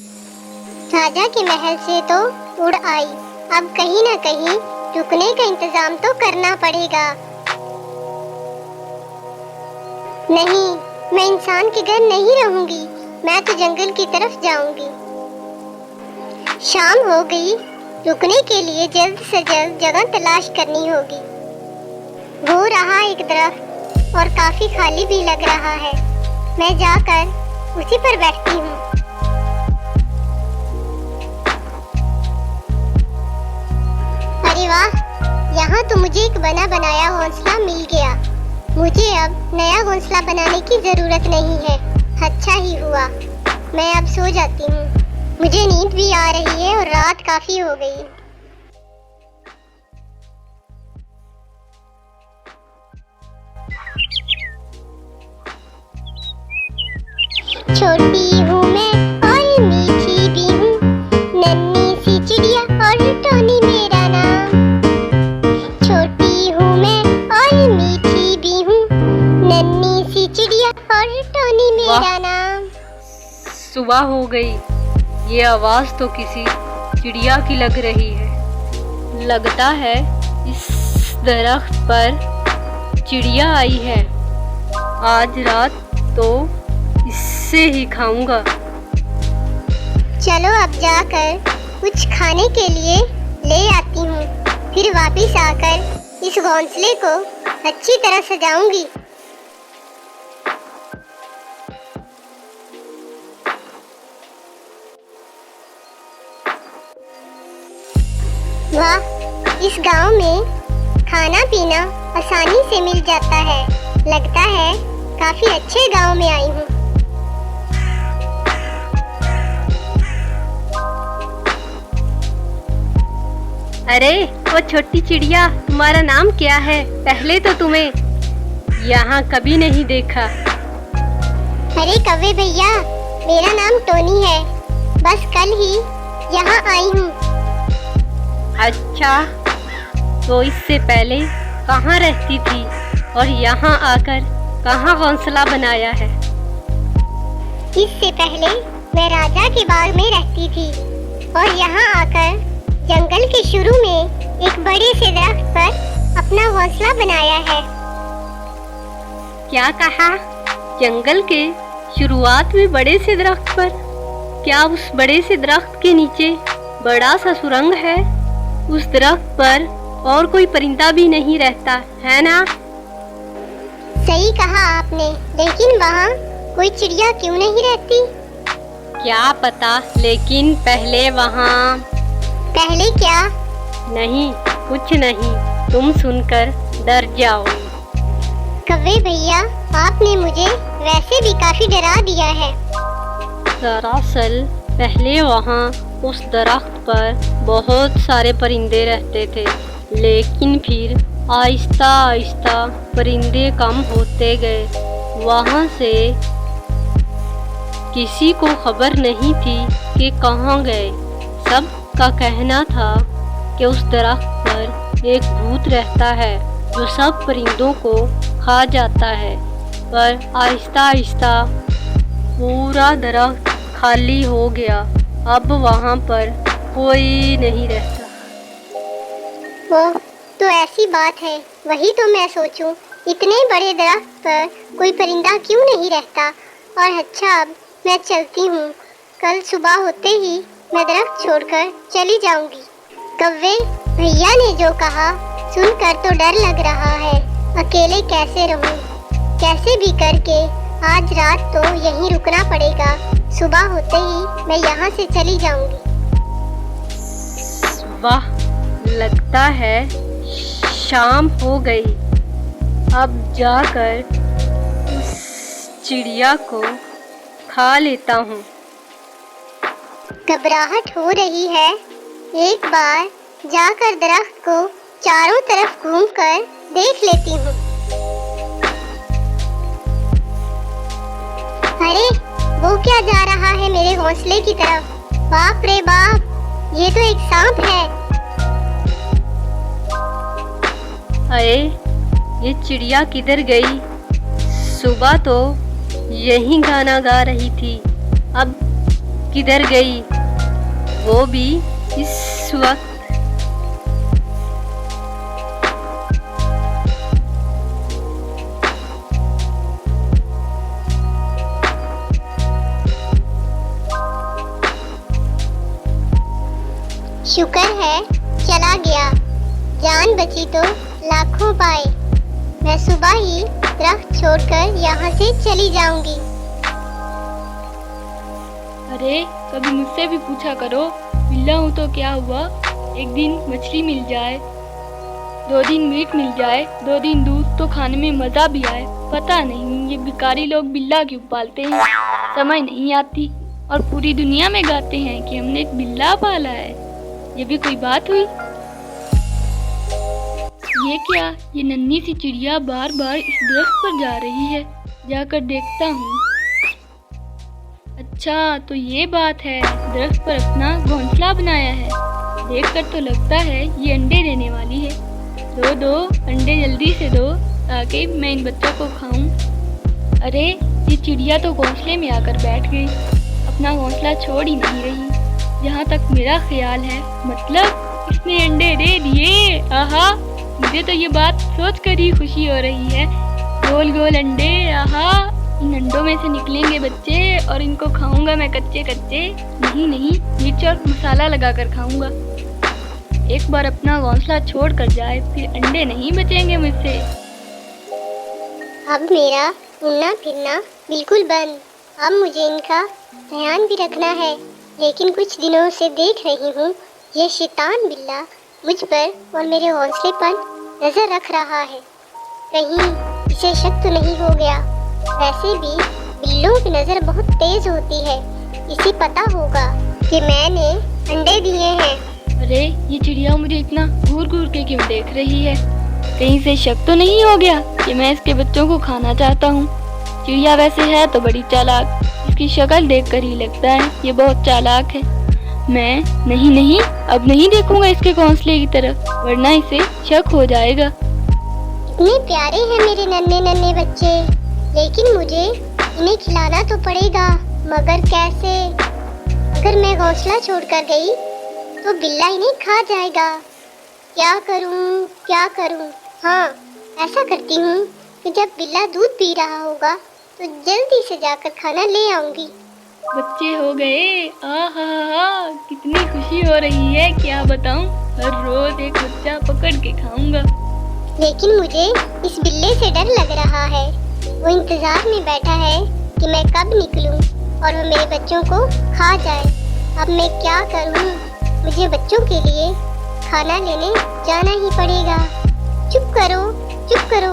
राजा के महल से तो उड़ आई, अब कहीं ना कहीं रुकने का इंतजाम तो करना पड़ेगा। नहीं, मैं इंसान के घर नहीं रहूंगी, मैं तो जंगल की तरफ जाऊंगी। शाम हो गई, रुकने के लिए जल्द से जल्द जगह तलाश करनी होगी। वो रहा एक दरख्त और काफी खाली भी लग रहा है, मैं जाकर उसी पर बैठती हूँ। अरे वाह, यहाँ तो मुझे एक बना बनाया घोंसला मिल गया। मुझे अब नया घोंसला बनाने की जरूरत नहीं है। अच्छा ही हुआ, मैं अब सो जाती हूँ। मुझे नींद भी आ रही है और रात काफी हो गई। छोटी हूँ मैं और मीठी भी हूँ, नन्ही सी चिड़िया और टोनी मेरा नाम। छोटी हूँ मैं और मीठी भी हूँ, नन्ही सी चिड़िया और टोनी मेरा नाम। सुबह हो गई, ये आवाज तो किसी चिड़िया की लग रही है। लगता है इस दरख्त पर चिड़िया आई है। आज रात तो इससे ही खाऊंगा। चलो अब जाकर कुछ खाने के लिए ले आती हूँ, फिर वापस आकर इस घोंसले को अच्छी तरह सजाऊंगी। वाह, इस गांव में खाना पीना आसानी से मिल जाता है। लगता है काफी अच्छे गांव में आई हूँ। अरे वो छोटी चिड़िया, तुम्हारा नाम क्या है? पहले तो तुम्हें यहाँ कभी नहीं देखा। अरे कव्वे भैया, मेरा नाम टोनी है, बस कल ही यहाँ आई हूँ। अच्छा, तो इससे पहले कहाँ रहती थी और यहाँ आकर कहाँ घोंसला बनाया है? इससे पहले मैं राजा के बाग में रहती थी और यहाँ आकर जंगल के शुरू में एक बड़े से दरख्त पर अपना घोंसला बनाया है। क्या कहा? जंगल के शुरुआत में बड़े से दरख्त पर? क्या उस बड़े से दरख्त के नीचे बड़ा सा सुरंग है? उस दरख्त पर और कोई परिंदा भी नहीं रहता है ना? सही कहा आपने, लेकिन वहाँ कोई चिड़िया क्यों नहीं रहती? क्या पता, लेकिन पहले वहाँ। पहले क्या? नहीं, कुछ नहीं, तुम सुनकर डर जाओगे। कव्वे भैया, आपने मुझे वैसे भी काफी डरा दिया है। दरअसल पहले वहाँ उस दरख्त पर बहुत सारे परिंदे रहते थे, लेकिन फिर आहिस्ता आहिस्ता परिंदे कम होते गए। वहाँ से किसी को खबर नहीं थी कि कहाँ गए। सबका कहना था कि उस दरख्त पर एक भूत रहता है जो सब परिंदों को खा जाता है। पर आहिस्ता आहिस्ता पूरा दरख्त खाली हो गया। अब वहाँ पर कोई नहीं रहता। ओह, तो ऐसी बात है। वही तो मैं सोचूं, इतने बड़े दरख्त पर कोई परिंदा क्यों नहीं रहता। और अच्छा, अब मैं चलती हूँ। कल सुबह होते ही मैं दरख्त छोड़कर चली जाऊंगी। कव्वे भैया ने जो कहा सुनकर तो डर लग रहा है। अकेले कैसे रहूं? कैसे भी करके आज रात तो यहीं रुकना पड़ेगा। सुबह होते ही मैं यहाँ से चली जाऊंगी। वाह, लगता है शाम हो गई। अब जाकर उस चिड़िया को खा लेता हूँ। घबराहट हो रही है। एक बार जाकर दरख्त को चारों तरफ घूमकर देख लेती हूँ। अरे, वो क्या जा रहा है मेरे घोंसले की तरफ? बाप रे बाप, ये तो एक सांप है। अरे, ये चिड़िया किधर गई? सुबह तो यही गाना गा रही थी, अब किधर गई, वो भी इस वक्त। शुक्र है चला गया, जान बची तो लाखों पाए। मैं सुबह ही दरख्त छोड़कर यहाँ से चली जाऊंगी। अरे कभी मुझसे भी पूछा करो, बिल्ला हूँ तो क्या हुआ, एक दिन मछली मिल जाए, 2 दिन मीट मिल जाए, 2 दिन दूध, तो खाने में मज़ा भी आए। पता नहीं ये भिखारी लोग बिल्ला क्यों पालते हैं, समझ नहीं आती। और पूरी दुनिया में गाते हैं कि हमने एक बिल्ला पाला है। ये भी कोई बात हुई? ये क्या, ये नन्ही सी चिड़िया बार बार इस दरख्त पर जा रही है, जाकर देखता हूँ। अच्छा तो ये बात है, दरख्त पर अपना घोंसला बनाया है। देखकर तो लगता है ये अंडे देने वाली है। दो अंडे जल्दी से दो, ताकि मैं इन बच्चों को खाऊं। अरे ये चिड़िया तो घोंसले में आकर बैठ गई, अपना घोंसला छोड़ ही नहीं रही। जहाँ तक मेरा ख्याल है, मतलब इसने अंडे दे दिए। आहा, मुझे तो ये बात सोच कर ही खुशी हो रही है। गोल गोल अंडे, आहा, इन अंडों में से निकलेंगे बच्चे और इनको खाऊंगा मैं कच्चे कच्चे। नहीं, मिर्च और मसाला लगाकर खाऊंगा। एक बार अपना घोंसला छोड़ कर जाए, फिर अंडे नहीं बचेंगे मुझसे। अब मेरा उड़ना फिरना बिल्कुल बंद। अब मुझे इनका ध्यान भी रखना है। लेकिन कुछ दिनों से देख रही हूँ ये शैतान बिल्ला मुझ पर और मेरे हौसले पर नजर रख रहा है। कहीं इसे शक तो नहीं हो गया। वैसे भी बिल्लों की नजर बहुत तेज होती है, इसे पता होगा कि मैंने अंडे दिए हैं। अरे ये चिड़िया मुझे इतना घूर घूर के क्यों देख रही है? कहीं से शक तो नहीं हो गया कि मैं इसके बच्चों को खाना चाहता हूँ? चिड़िया वैसे है तो बड़ी चालाक, इसकी शक्ल देखकर ही लगता है ये बहुत चालाक है। मैं नहीं, अब नहीं देखूंगा इसके घोंसले की तरफ, वरना इसे शक हो जाएगा। इतने प्यारे हैं मेरे नन्हे नन्हे बच्चे, लेकिन मुझे इन्हें खिलाना तो पड़ेगा। मगर कैसे? अगर मैं घोंसला छोड़कर गई तो बिल्ला इन्हें खा जाएगा। क्या करूं? हाँ, ऐसा करती हूँ कि जब बिल्ला दूध पी रहा होगा तो जल्दी से जाकर खाना ले आऊंगी। बच्चे हो गए, आहा, कितनी खुशी हो रही है, क्या बताऊं। हर रोज एक बच्चा पकड़ के खाऊंगा। लेकिन मुझे इस बिल्ले से डर लग रहा है। वो इंतजार में बैठा है कि मैं कब निकलूं और वो मेरे बच्चों को खा जाए। अब मैं क्या करूं? मुझे बच्चों के लिए खाना लेने जाना ही पड़ेगा। चुप करो,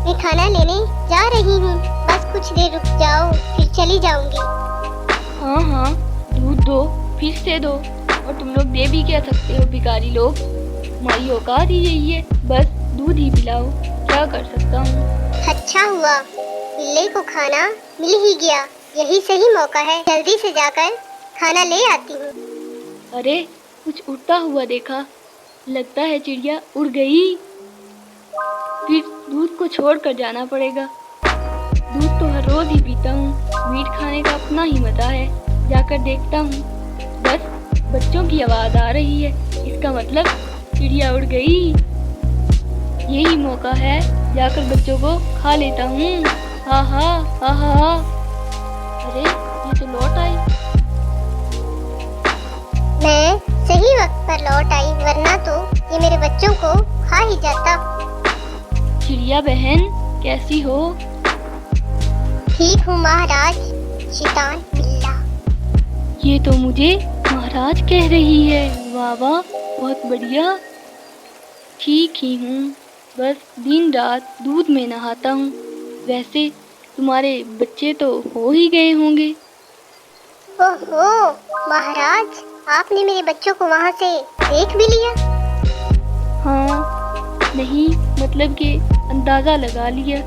मैं खाना लेने जा रही हूँ। बस कुछ देर रुक जाओ, फिर चली जाऊंगी। हाँ, दूध दो, फिर से दो। और तुम लोग दे भी क्या सकते हो भिखारी लोग, तुम्हारी औकात ही यही है, बस दूध ही पिलाओ। क्या कर सकता हूँ। अच्छा हुआ बिल्ले को खाना मिल ही गया, यही सही मौका है। जल्दी से जाकर खाना ले आती हूँ। अरे कुछ उड़ता हुआ देखा, लगता है चिड़िया उड़ गई। फिर दूध को छोड़ कर जाना पड़ेगा। दूध तो हर रोज ही पीता हूँ, मीट खाने का अपना ही मजा है। जाकर देखता हूँ, बस बच्चों की आवाज़ आ रही है, इसका मतलब चिड़िया उड़ गई। यही मौका है, जाकर बच्चों को खा लेता हूँ। हा। अरे ये तो लौट आई। मैं सही वक्त पर लौट आई, वरना तो ये मेरे बच्चों को खा ही जाता। चिड़िया बहन कैसी हो? ठीक हूँ महाराज, शैतान बिल्ला। ये तो मुझे महाराज कह रही है, वाह बहुत बढ़िया। ठीक ही हूँ, बस दिन रात दूध में नहाता हूँ। वैसे तुम्हारे बच्चे तो हो ही गए होंगे। ओहो महाराज, आपने मेरे बच्चों को वहाँ से देख भी लिया? हाँ, नहीं मतलब कि अंदाज़ा लगा लिया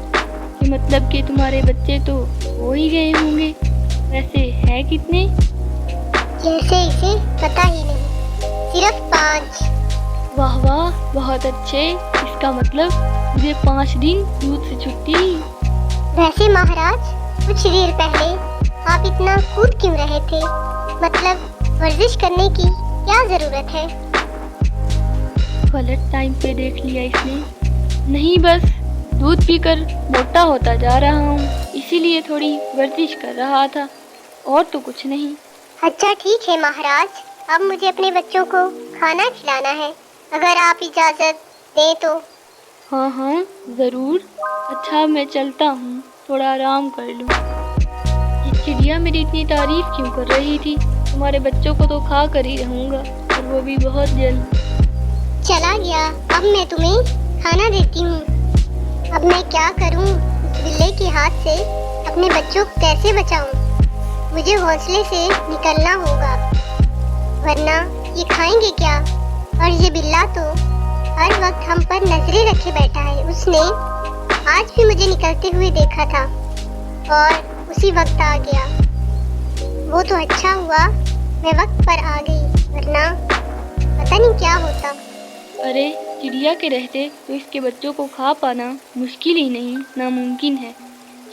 कि मतलब कि तुम्हारे बच्चे तो हो ही गए होंगे। वैसे है कितने? जैसे इसे पता ही नहीं, सिर्फ 5। वाह बहुत अच्छे, इसका मतलब मुझे 5 दिन दूध से छुट्टी। वैसे महाराज, कुछ देर पहले आप इतना कूद क्यों रहे थे? मतलब वर्जिश करने की क्या जरूरत है? गलत टाइम पे देख लिया इसने। नहीं, बस दूध पीकर मोटा होता जा रहा हूँ, इसीलिए थोड़ी वर्जिश कर रहा था, और तो कुछ नहीं। अच्छा ठीक है महाराज, अब मुझे अपने बच्चों को खाना खिलाना है, अगर आप इजाजत दें तो। हाँ हाँ ज़रूर। अच्छा मैं चलता हूँ, थोड़ा आराम कर लूँ। ये चिड़िया मेरी इतनी तारीफ क्यों कर रही थी? तुम्हारे बच्चों को तो खा कर ही रहूँगा, और वो भी बहुत जल्द। चला गया, अब मैं तुम्हें खाना देती हूँ। अब मैं क्या करूँ? इस बिल्ले के हाथ से अपने बच्चों को कैसे बचाऊँ? मुझे घोंसले से निकलना होगा, वरना ये खाएंगे क्या? और ये बिल्ला तो हर वक्त हम पर नजरें रखे बैठा है। उसने आज भी मुझे निकलते हुए देखा था और उसी वक्त आ गया। वो तो अच्छा हुआ मैं वक्त पर आ गई, वरना पता नहीं क्या होता। अरे चिड़िया के रहते तो इसके बच्चों को खा पाना मुश्किल ही नहीं, नामुमकिन है।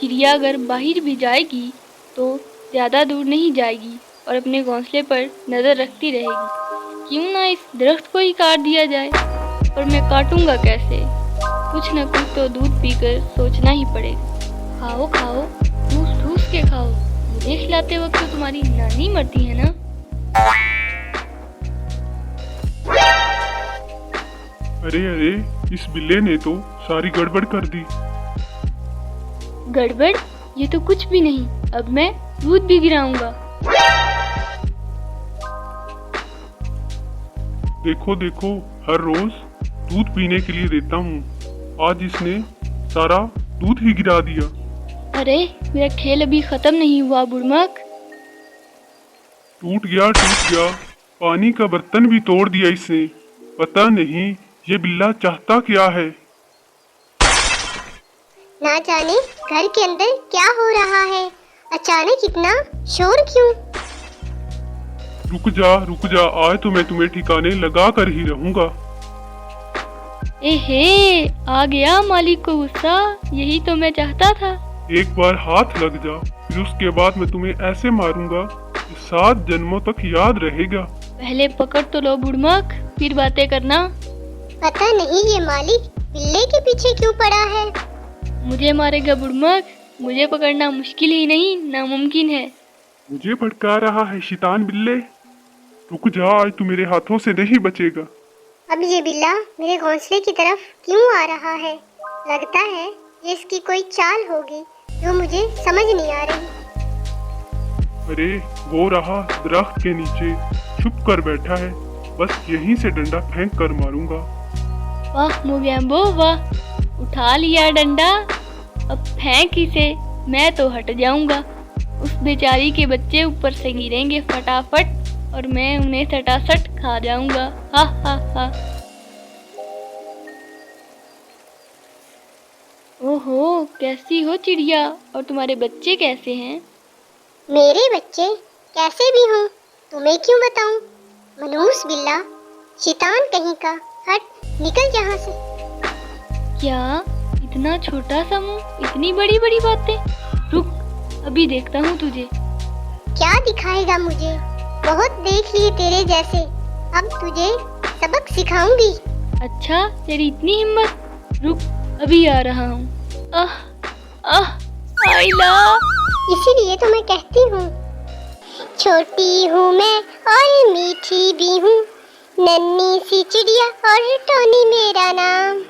चिड़िया अगर बाहर भी जाएगी तो ज़्यादा दूर नहीं जाएगी और अपने घोंसले पर नज़र रखती रहेगी। क्यों ना इस दरख्त को ही काट दिया जाए, और मैं काटूंगा कैसे? कुछ न कुछ तो दूध पीकर सोचना ही पड़ेगा। खाओ खाओ, ठूस ठूस के खाओ। मुझे खिलाते वक्त तो तुम्हारी नानी मरती है ना। अरे अरे, इस बिल्ले ने तो सारी गड़बड़ कर दी। गड़बड़? ये तो कुछ भी नहीं, अब मैं दूध भी गिराऊंगा। देखो देखो, हर रोज दूध पीने के लिए देता हूँ, आज इसने सारा दूध ही गिरा दिया। अरे मेरा खेल अभी खत्म नहीं हुआ बुड़मक। टूट गया, पानी का बर्तन भी तोड़ दिया इसने। पता नहीं ये बिल्ला चाहता क्या है। ना जाने घर के अंदर क्या हो रहा है, अचानक इतना शोर क्यों? रुक जा, आज तो मैं तुम्हें ठिकाने लगा कर ही रहूंगा। एहे, आ गया मालिक को गुस्सा, यही तो मैं चाहता था। एक बार हाथ लग जा, फिर उसके बाद मैं तुम्हें ऐसे मारूंगा कि 7 जन्मों तक याद रहेगा। पहले पकड़ तो लो बुड़मक, फिर बातें करना। पता नहीं ये मालिक बिल्ले के पीछे क्यों पड़ा है। मुझे मारेगा बुड़मक? मुझे पकड़ना मुश्किल ही नहीं, नामुमकिन है। मुझे भड़का रहा है शैतान बिल्ले। रुक जा, आज तू मेरे हाथों से नहीं बचेगा। अब ये बिल्ला मेरे घोंसले की तरफ क्यों आ रहा है? लगता है ये इसकी कोई चाल होगी जो मुझे समझ नहीं आ रही। अरे वो रहा दरख्त के नीचे छुप कर बैठा है, बस यहीं से डंडा फेंक कर मारूंगा। वाह मोगैम्बो वाह, उठा लिया डंडा, अब फेंक इसे, मैं तो हट जाऊंगा। उस बेचारी के बच्चे ऊपर से गिरेंगे फटाफट, और मैं उन्हें सटासट खा जाऊंगा। हा हा हा। ओहो, कैसी हो चिड़िया, और तुम्हारे बच्चे कैसे हैं? मेरे बच्चे कैसे भी हों तुम्हें क्यों बताऊं? मनहूस बिल्ला, शैतान कहीं का, हट निकल यहाँ से। क्या इतना छोटा सा मुंह, इतनी बड़ी बड़ी बातें? रुक, अभी देखता हूँ तुझे। क्या दिखाएगा मुझे? बहुत देख लिए तेरे जैसे, अब तुझे सबक सिखाऊंगी। अच्छा तेरी इतनी हिम्मत, रुक अभी आ रहा हूँ। आह आह आइला। इसीलिए तो मैं कहती हूँ, छोटी हूँ मैं और मीठी भी हूँ, नन्ही सी चिड़िया और टोनी मेरा नाम।